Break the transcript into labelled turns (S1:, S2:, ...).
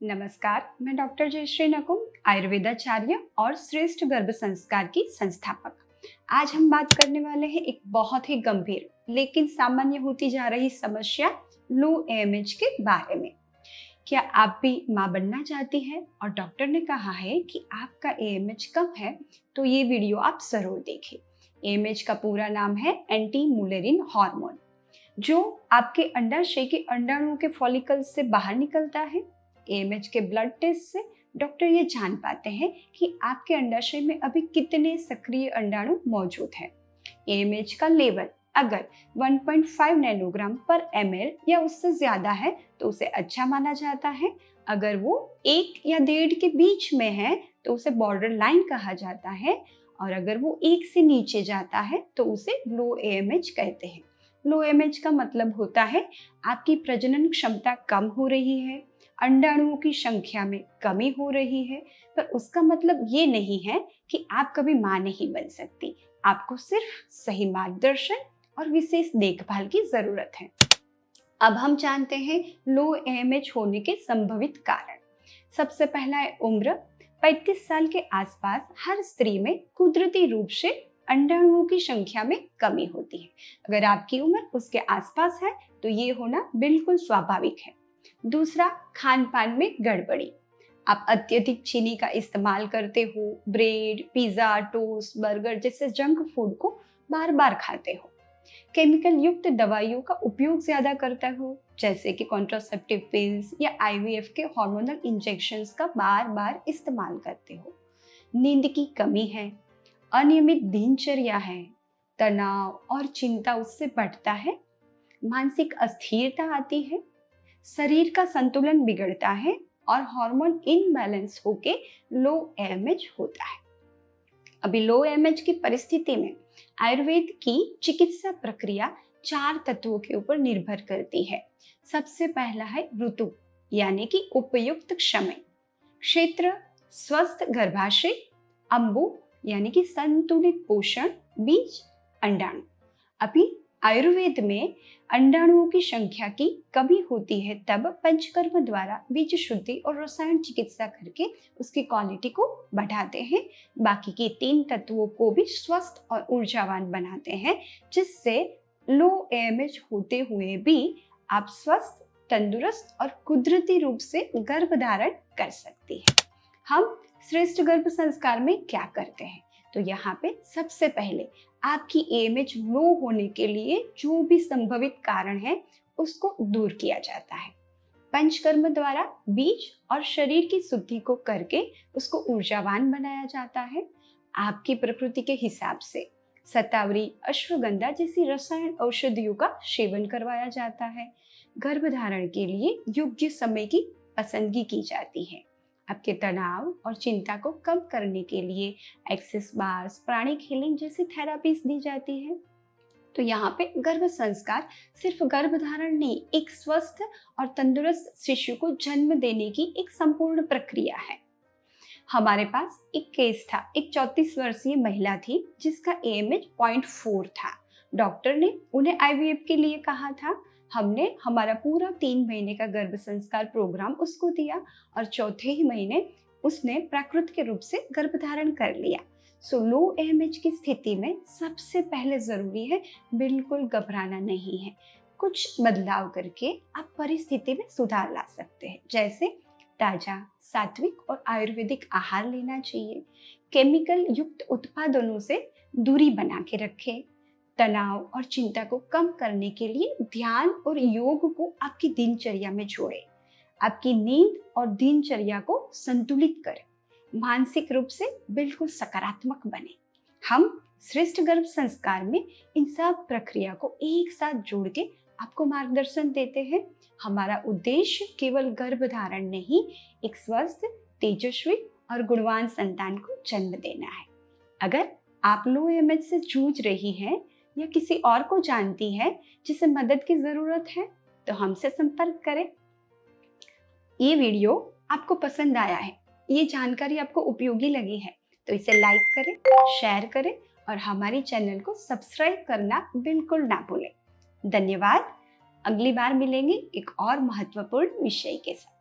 S1: नमस्कार, मैं डॉक्टर जयश्री नकुम, आयुर्वेदाचार्य और श्रेष्ठ गर्भ संस्कार की संस्थापक। आज हम बात करने वाले हैं एक बहुत ही गंभीर लेकिन सामान्य होती जा रही समस्या लो एएमएच के बारे में। क्या आप भी मां बनना चाहती हैं और डॉक्टर ने कहा है कि आपका एएमएच कम है, तो ये वीडियो आप जरूर देखें। एएमएच का पूरा नाम है एंटी मुलेरिन हार्मोन, जो आपके अंडाशय के अंडाणुओं के फॉलिकल्स से बाहर निकलता है। एएमएच के ब्लड टेस्ट से डॉक्टर ये जान पाते हैं कि आपके अंडाशय में अभी कितने सक्रिय अंडाणु मौजूद हैं। एएमएच का लेवल अगर 1.5 नैनोग्राम पर ml या उससे ज्यादा है तो उसे अच्छा माना जाता है। अगर वो 1 या 1.5 के बीच में है तो उसे बॉर्डर लाइन कहा जाता है, और अगर वो 1 से नीचे जाता है तो उसे लो एएमएच कहते हैं। लो एएमएच का मतलब होता है आपकी प्रजनन क्षमता कम हो रही है, अंडाणुओं की संख्या में कमी हो रही है, पर उसका मतलब ये नहीं है कि आप कभी मां नहीं बन सकती। आपको सिर्फ सही मार्गदर्शन और विशेष देखभाल की जरूरत है। अब हम जानते हैं लो एएमएच होने के संभावित कारण। सबसे पहला है उम्र। 35 साल के आसपास हर स्त्री में कुदरती रूप से अंडाणुओं की संख्या में कमी होती है। अगर आपकी उम्र उसके आसपास है तो ये होना बिल्कुल स्वाभाविक है। दूसरा, खान पान में गड़बड़ी। आप अत्यधिक चीनी का इस्तेमाल करते हो, ब्रेड, पिज्जा, टोस्ट, बर्गर जैसे जंक फूड को बार बार खाते हो, केमिकल युक्त दवाइयों का उपयोग ज्यादा करते हो, जैसे कि कॉन्ट्रासेप्टिव पिल्स या आईवीएफ के हार्मोनल इंजेक्शंस का बार बार इस्तेमाल करते हो, नींद की कमी है, अनियमित दिनचर्या है, तनाव और चिंता उससे बढ़ता है, मानसिक अस्थिरता आती है, शरीर का संतुलन बिगड़ता है और हार्मोन इनबैलेंस होके लो एएमएच होता है। अभी लो एएमएच की परिस्थिति में आयुर्वेद की चिकित्सा प्रक्रिया 4 तत्वों के ऊपर निर्भर करती है। सबसे पहला है ऋतु, यानी कि उपयुक्त समय, क्षेत्र, स्वस्थ गर्भाशय, अंबु यानी कि संतुलित पोषण, बीज, अंडाणु। अभी आयुर्वेद में अंडाणुओं की संख्या की कमी होती है तब पंचकर्म द्वारा बीज शुद्धि और रसायन चिकित्सा करके उसकी क्वालिटी को बढ़ाते हैं। बाकी के 3 तत्वों को भी स्वस्थ और ऊर्जावान बनाते हैं, जिससे लो एएमएच होते हुए भी आप स्वस्थ, तंदुरुस्त और कुदरती रूप से गर्भधारण कर सकती है। हम श्रेष्ठ गर्भ संस्कार में क्या करते हैं, तो यहाँ पे सबसे पहले आपकी एएमएच लो होने के लिए जो भी संभावित कारण है उसको दूर किया जाता है। पंचकर्म द्वारा बीज और शरीर की शुद्धि को करके उसको ऊर्जावान बनाया जाता है। आपकी प्रकृति के हिसाब से शतावरी, अश्वगंधा जैसी रसायन औषधियों का सेवन करवाया जाता है। गर्भधारण के लिए योग्य समय की पसंदगी की जाती है। आपके तनाव और चिंता को कम करने के लिए एक्सेस बार्स, प्राणिक हीलिंग जैसी थेरापीज दी जाती है। तो यहाँ पे गर्भ संस्कार सिर्फ गर्भधारण नहीं, एक स्वस्थ और तंदुरुस्त शिशु को जन्म देने की एक संपूर्ण प्रक्रिया है। हमारे पास एक केस था, एक 34 वर्षीय महिला थी जिसका एएमएच 0.4 था। डॉक्टर ने उन्हें आईवीएफ के लिए कहा था। हमने हमारा पूरा 3 महीने का गर्भ संस्कार प्रोग्राम उसको दिया और चौथे ही महीने उसने प्राकृतिक रूप से गर्भधारण कर लिया। सो लो एएमएच की स्थिति में सबसे पहले जरूरी है बिल्कुल घबराना नहीं है। कुछ बदलाव करके आप परिस्थिति में सुधार ला सकते हैं, जैसे ताजा, सात्विक और आयुर्वेदिक आहार लेना चाहिए, केमिकल युक्त उत्पादनों से दूरी बना के रखें, तनाव और चिंता को कम करने के लिए ध्यान और योग को आपकी दिनचर्या में जोड़ें, आपकी नींद और दिनचर्या को संतुलित करें, मानसिक रूप से बिल्कुल सकारात्मक बने। हम श्रेष्ठ गर्भ संस्कार में इन सब प्रक्रिया को एक साथ जोड़ के आपको मार्गदर्शन देते हैं। हमारा उद्देश्य केवल गर्भधारण नहीं, एक स्वस्थ, तेजस्वी और गुणवान संतान को जन्म देना है। अगर आप लो एएमएच से जूझ रही हैं या किसी और को जानती है जिसे मदद की जरूरत है, तो हमसे संपर्क करें। ये वीडियो आपको पसंद आया है, ये जानकारी आपको उपयोगी लगी है, तो इसे लाइक करें, शेयर करें और हमारी चैनल को सब्सक्राइब करना बिल्कुल ना भूलें। धन्यवाद। अगली बार मिलेंगे एक और महत्वपूर्ण विषय के साथ।